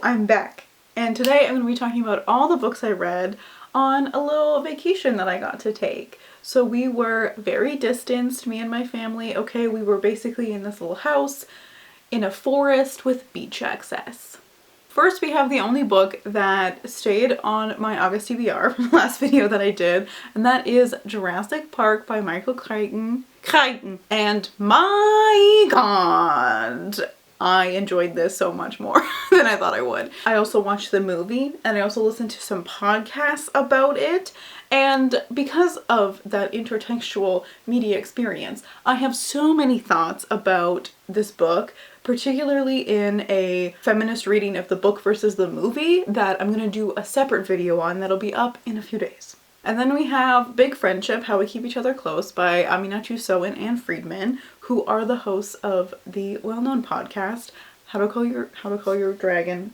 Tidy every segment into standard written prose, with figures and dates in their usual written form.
I'm back, and today I'm going to be talking about all the books I read on a little vacation that I got to take. So we were very distanced, me and my family. Okay, we were basically in this little house in a forest with beach access. First, we have the only book that stayed on my August TBR from the last video that I did, and that is Jurassic Park by Michael Crichton. And my god, I enjoyed this so much more than I thought I would. I also watched the movie and I also listened to some podcasts about it. And because of that intertextual media experience, I have so many thoughts about this book, particularly in a feminist reading of the book versus the movie, that I'm going to do a separate video on that'll be up in a few days. And then we have Big Friendship, How We Keep Each Other Close by Aminatou Sow and Anne Friedman, who are the hosts of the well-known podcast, How to Call Your Dragon,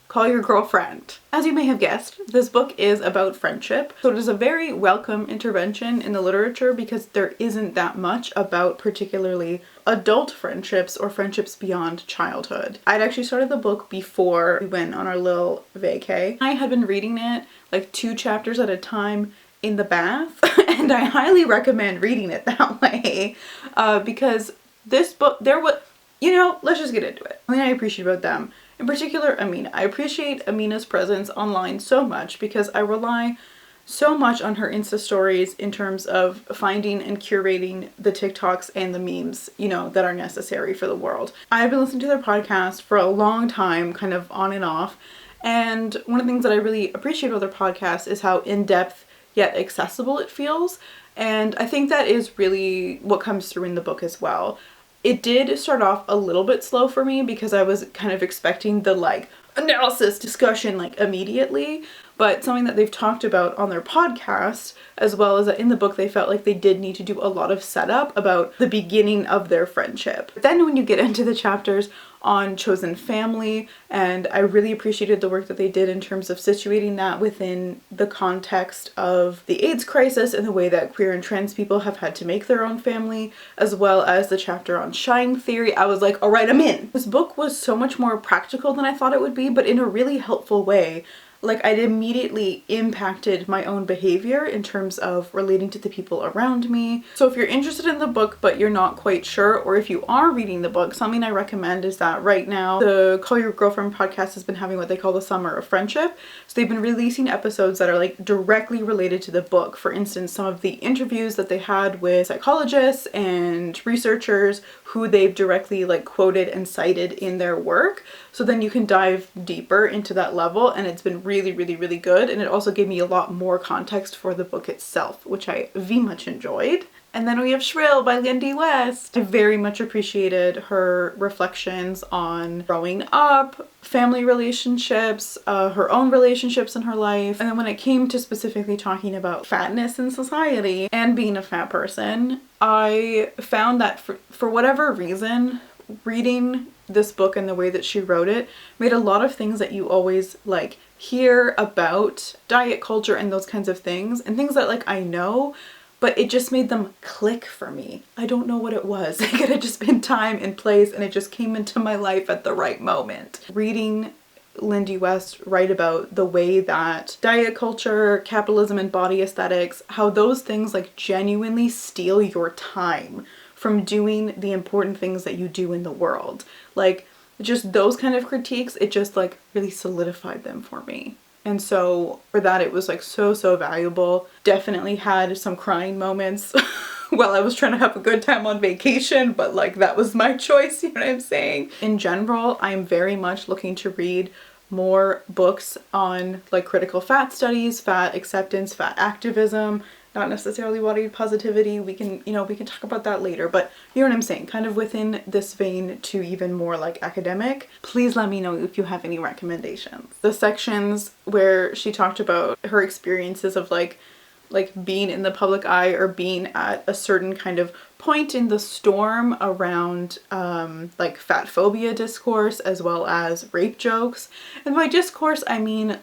Call Your Girlfriend. As you may have guessed, this book is about friendship. So it is a very welcome intervention in the literature because there isn't that much about particularly adult friendships or friendships beyond childhood. I'd actually started the book before we went on our little vacay. I had been reading it like 2 chapters at a time in the bath, and I highly recommend reading it that way because this book, let's just get into it. Something I appreciate about them, in particular Amina. I appreciate Amina's presence online so much because I rely so much on her Insta stories in terms of finding and curating the TikToks and the memes, that are necessary for the world. I've been listening to their podcast for a long time, kind of on and off. And one of the things that I really appreciate about their podcast is how in-depth yet accessible it feels. And I think that is really what comes through in the book as well. It did start off a little bit slow for me because I was kind of expecting the analysis discussion immediately, but something that they've talked about on their podcast, as well as in the book, they felt like they did need to do a lot of setup about the beginning of their friendship. Then when you get into the chapters on chosen family, and I really appreciated the work that they did in terms of situating that within the context of the AIDS crisis and the way that queer and trans people have had to make their own family, as well as the chapter on shine theory, I was like, all right, I'm in. This book was so much more practical than I thought it would be, but in a really helpful way. It immediately impacted my own behavior in terms of relating to the people around me. So if you're interested in the book but you're not quite sure, or if you are reading the book, something I recommend is that right now the Call Your Girlfriend podcast has been having what they call the Summer of Friendship. So they've been releasing episodes that are directly related to the book. For instance, some of the interviews that they had with psychologists and researchers who they've directly quoted and cited in their work. So then you can dive deeper into that level, and it's been really, really, really good. And it also gave me a lot more context for the book itself, which I very much enjoyed. And then we have Shrill by Lindy West. I very much appreciated her reflections on growing up, family relationships, her own relationships in her life. And then when it came to specifically talking about fatness in society and being a fat person, I found that for whatever reason, reading this book and the way that she wrote it made a lot of things that you always hear about diet culture and those kinds of things, and things that I know, but it just made them click for me. I don't know what it was. It had just been time and place, and it just came into my life at the right moment. Reading Lindy West write about the way that diet culture, capitalism, and body aesthetics, how those things genuinely steal your time from doing the important things that you do in the world. Just those kind of critiques, it just really solidified them for me. And so for that, it was so valuable. Definitely had some crying moments while I was trying to have a good time on vacation, but that was my choice, you know what I'm saying? In general, I'm very much looking to read more books on critical fat studies, fat acceptance, fat activism, not necessarily body positivity. We can talk about that later, but you know what I'm saying, kind of within this vein to even more academic. Please let me know if you have any recommendations. The sections where she talked about her experiences of being in the public eye or being at a certain kind of point in the storm around fat phobia discourse as well as rape jokes. And by discourse, I mean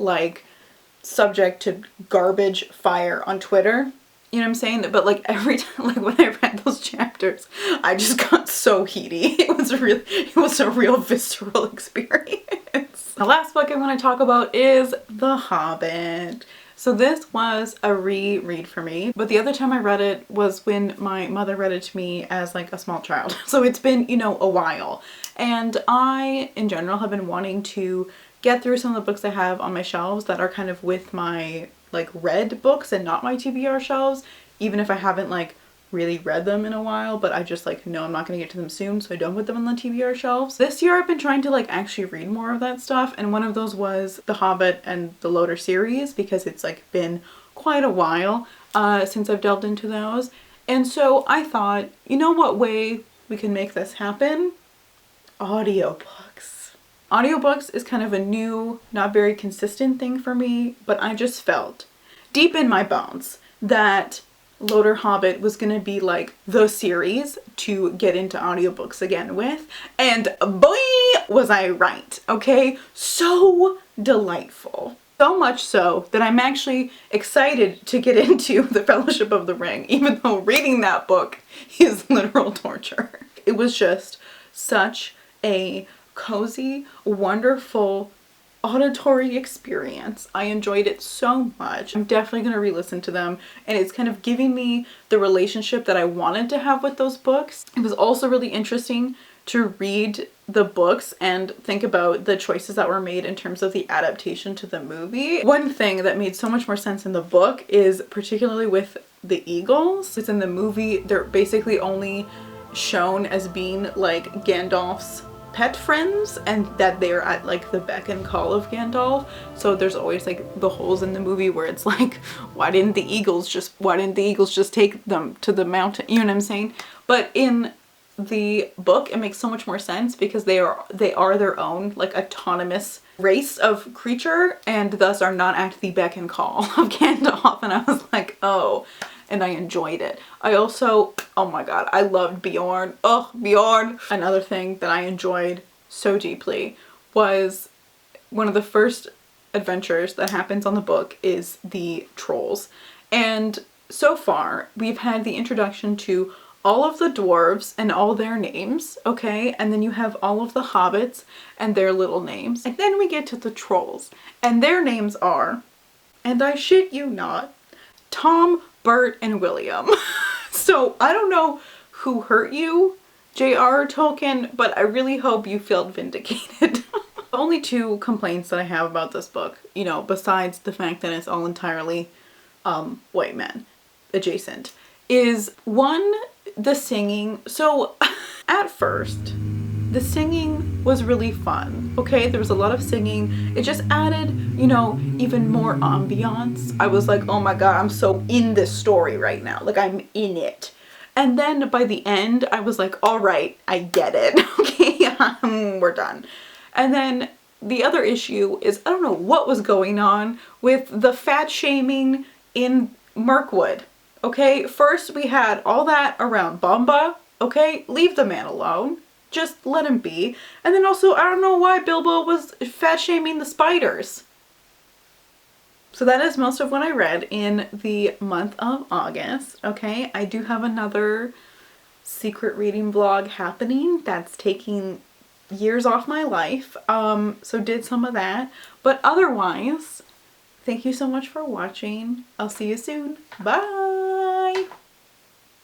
subject to garbage fire on Twitter. You know what I'm saying? But every time, when I read those chapters, I just got so heaty. It was a real visceral experience. hobbits. The last book I'm going to talk about is The Hobbit. So this was a reread for me, but the other time I read it was when my mother read it to me as like a small child. So it's been, you know, a while. And I, in general, have been wanting to get through some of the books I have on my shelves that are kind of with my like read books and not my TBR shelves, even if I haven't like really read them in a while, but I just like know I'm not going to get to them soon, so I don't put them on the TBR shelves. This year I've been trying to like actually read more of that stuff, and one of those was The Hobbit and the Loader series, because it's like been quite a while since I've delved into those. And so I thought, you know what way we can make this happen? Audiobooks. Audiobooks is kind of a new, not very consistent thing for me, but I just felt deep in my bones that Loader Hobbit was gonna be like the series to get into audiobooks again with, and boy was I right, okay? So delightful. So much so that I'm actually excited to get into The Fellowship of the Ring, even though reading that book is literal torture. It was just such a cozy, wonderful auditory experience. I enjoyed it so much. I'm definitely going to re-listen to them, and it's kind of giving me the relationship that I wanted to have with those books. It was also really interesting to read the books and think about the choices that were made in terms of the adaptation to the movie. One thing that made so much more sense in the book is particularly with the eagles. It's in the movie, they're basically only shown as being like Gandalf's pet friends, and that they're at like the beck and call of Gandalf. So there's always like the holes in the movie where it's like, why didn't the eagles just take them to the mountain? You know what I'm saying? But in the book it makes so much more sense because they are their own like autonomous race of creature, and thus are not at the beck and call of Gandalf. And I was like, oh, and I enjoyed it. I also, oh my god, I loved Bjorn. Oh, Bjorn! Another thing that I enjoyed so deeply was one of the first adventures that happens on the book is the trolls. And so far, we've had the introduction to all of the dwarves and all their names, okay? And then you have all of the hobbits and their little names. And then we get to the trolls, and their names are, and I shit you not, Tom, Bert, and William. So I don't know who hurt you, J.R. Tolkien, but I really hope you felt vindicated. The only two complaints that I have about this book, you know, besides the fact that it's all entirely white men adjacent, is one, the singing. So at first, the singing was really fun, okay? There was a lot of singing. It just added, you know, even more ambiance. I was like, oh my god, I'm so in this story right now. Like, I'm in it. And then by the end, I was like, all right, I get it. Okay, we're done. And then the other issue is, I don't know what was going on with the fat shaming in Mirkwood, okay? First, we had all that around Bomba, okay? Leave the man alone. Just let him be. And then also, I don't know why Bilbo was fat shaming the spiders. So that is most of what I read in the month of August, okay? I do have another secret reading vlog happening that's taking years off my life, so did some of that. But otherwise, thank you so much for watching. I'll see you soon. Bye!